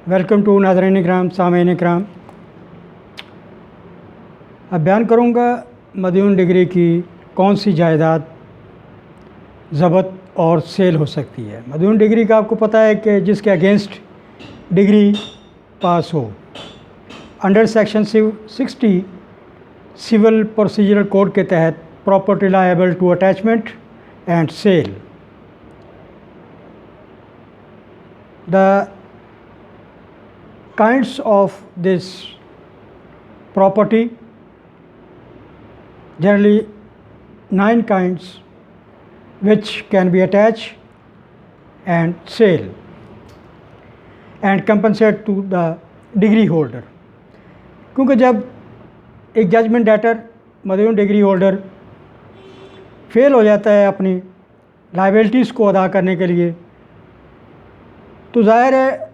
Welcome to नाज़रीन इकराम, सामीन इकराम। अब बयान करूँगा मदयून डिग्री की कौन सी जायदाद ज़ब्त और सेल हो सकती है। मदयून डिग्री का आपको पता है कि जिसके अगेंस्ट डिग्री पास हो under section 60 civil procedural code के तहत property liable to attachment and sale. The kinds of this property, generally 9 kinds, which can be attached and sale and compensate to the degree holder। क्योंकि जब एक judgement debtor मदयून decree holder fail हो जाता है अपनी लाइबिलिटीज़ को अदा करने के लिए, तो ज़ाहिर है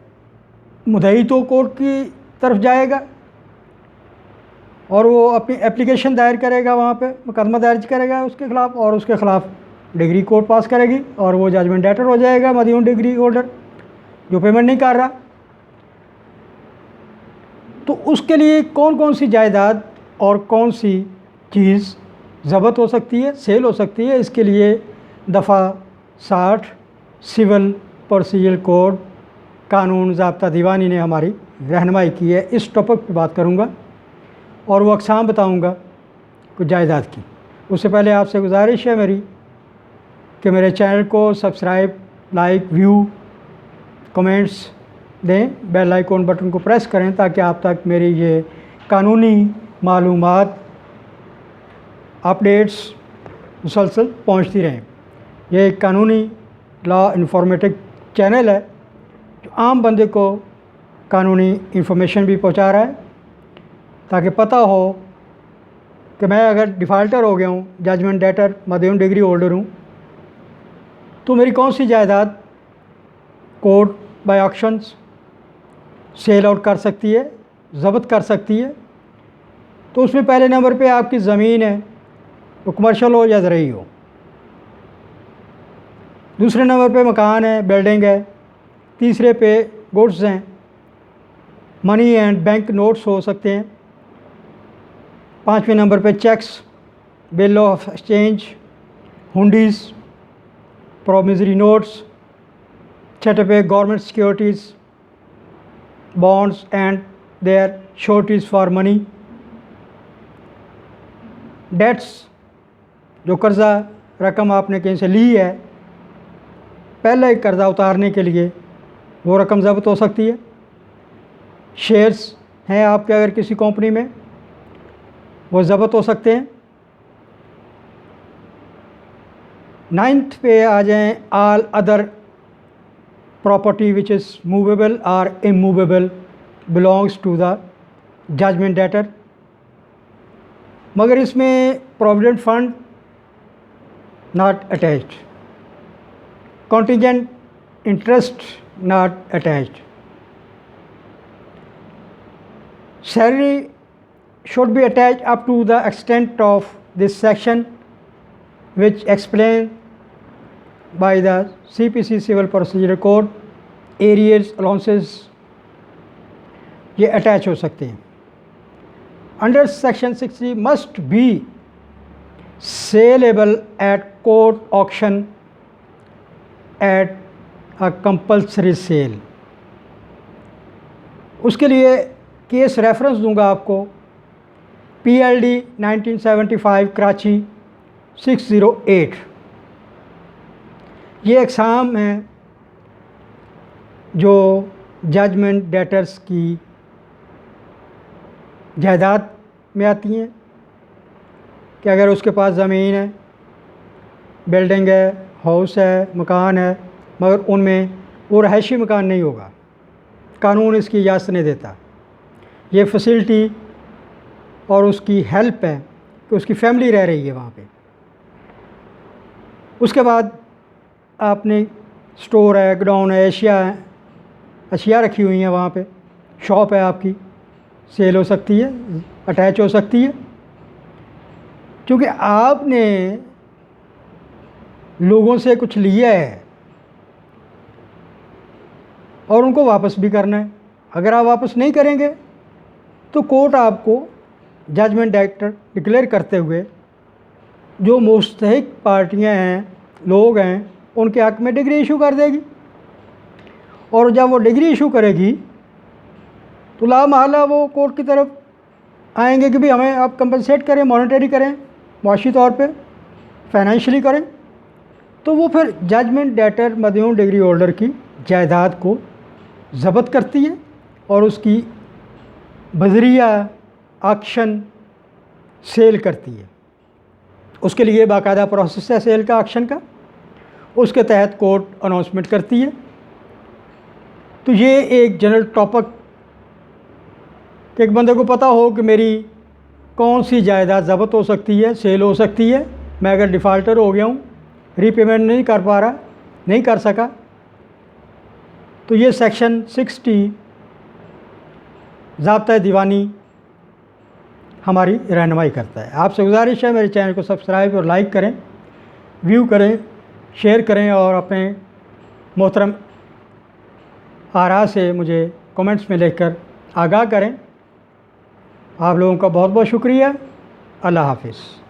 मुद्दई तो कोर्ट की तरफ जाएगा और वो अपनी एप्लीकेशन दायर करेगा, वहाँ पे मुकदमा दर्ज करेगा उसके ख़िलाफ़, और उसके ख़िलाफ़ डिग्री कोर्ट पास करेगी और वो जजमेंट डेटर हो जाएगा मदयून डिग्री होल्डर जो पेमेंट नहीं कर रहा। तो उसके लिए कौन कौन सी जायदाद और कौन सी चीज़ ज़ब्त हो सकती है, सेल हो सकती है, इसके लिए दफ़ा 60 सिविल प्रोसीजरल कोड कानून ज़ाब्ता दीवानी ने हमारी रहनुमाई की है। इस टॉपिक पर बात करूँगा और वो अक़साम बताऊँगा कुछ जायदाद की। उससे पहले आपसे गुजारिश है मेरी कि मेरे चैनल को सब्सक्राइब, लाइक, व्यू, कमेंट्स दें, बेल आइकॉन बटन को प्रेस करें ताकि आप तक मेरी ये कानूनी मालूमात, अपडेट्स मुसलसल पहुँचती रहें। ये एक कानूनी लॉ इन्फॉर्मेटिव चैनल है जो आम बंदे को कानूनी इंफॉर्मेशन भी पहुंचा रहा है ताकि पता हो कि मैं अगर डिफ़ाल्टर हो गया हूँ, जजमेंट डेटर मदयून डिग्री होल्डर हूँ, तो मेरी कौन सी जायदाद court by auctions sell out कर सकती है, ज़ब्त कर सकती है। तो उसमें पहले नंबर पे आपकी ज़मीन है, वो कमर्शियल हो या ज़रई हो। दूसरे नंबर पे मकान है, बिल्डिंग है। तीसरे पे गुड्स हैं, मनी एंड बैंक नोट्स हो सकते हैं। पाँचवें नंबर पे cheques, bill of exchange, hundis, promissory notes. छठे पे government securities, bonds and their sureties for money. Debts, जो कर्ज़ा रकम आपने कहीं से ली है पहले कर्ज़ा उतारने के लिए, वो रकम ज़ब्त हो सकती है। शेयर्स हैं आपके अगर किसी कंपनी में, वो ज़ब्त हो सकते हैं। 9th पे आ जाएं, all other property which is movable और immovable belongs to the judgement debtor. मगर इसमें provident fund not attached, contingent interest not attached. Salary should be attached up to the extent of this section, which explained by the CPC Civil Procedure Code। Arrears, allowances ये attach हो सकते हैं। Under section 60 must be saleable at court auction at compulsory sale. उसके लिए case reference दूंगा आपको, PLD 1975 Karachi 608। ये exam हैं जो जजमेंट डेटर्स की जायदाद में आती हैं कि अगर उसके पास ज़मीन है, बिल्डिंग है, हाउस है, मकान है, मगर उनमें वो रहायशी मकान नहीं होगा, कानून इसकी इजाज़त नहीं देता। ये फैसिलिटी और उसकी हेल्प है कि उसकी फैमिली रह रही है वहाँ पे। उसके बाद आपने स्टोर है, गोडाउन है, अशिया रखी हुई हैं वहाँ पे, शॉप है आपकी, सेल हो सकती है, अटैच हो सकती है। क्योंकि आपने लोगों से कुछ लिया है और उनको वापस भी करना है, अगर आप वापस नहीं करेंगे तो कोर्ट आपको जजमेंट डेटर डिक्लेयर करते हुए जो मुस्तहिक पार्टियां हैं, लोग हैं, उनके हक़ में डिग्री इशू कर देगी। और जब वो डिग्री इशू करेगी तो लामहला वो कोर्ट की तरफ आएंगे कि भी हमें आप कंपनसेट करें, मॉनेटरी करें, मुआशी तौर पे फाइनेंशियली करें। तो वो फिर जजमेंट डेटर मदयून डिग्री होल्डर की जायदाद को ज़ब्त करती है और उसकी बजरिया ऑक्शन सेल करती है। उसके लिए बाकायदा प्रोसेस है सेल का, ऑक्शन का। उसके तहत कोर्ट अनाउंसमेंट करती है। तो ये एक जनरल टॉपिक कि एक बंदे को पता हो कि मेरी कौन सी जायदाद ज़ब्त हो सकती है, सेल हो सकती है। मैं अगर डिफ़ाल्टर हो गया हूँ, रीपेमेंट नहीं कर पा रहा, नहीं कर सका, तो ये सेक्शन 60 ज़ाब्ता दीवानी हमारी रहनुमाई करता है। आपसे गुजारिश है मेरे चैनल को सब्सक्राइब और लाइक करें, व्यू करें, शेयर करें और अपने मोहतरम आरा से मुझे कमेंट्स में लिखकर आगाह करें। आप लोगों का बहुत बहुत शुक्रिया। अल्लाह हाफ़िज़।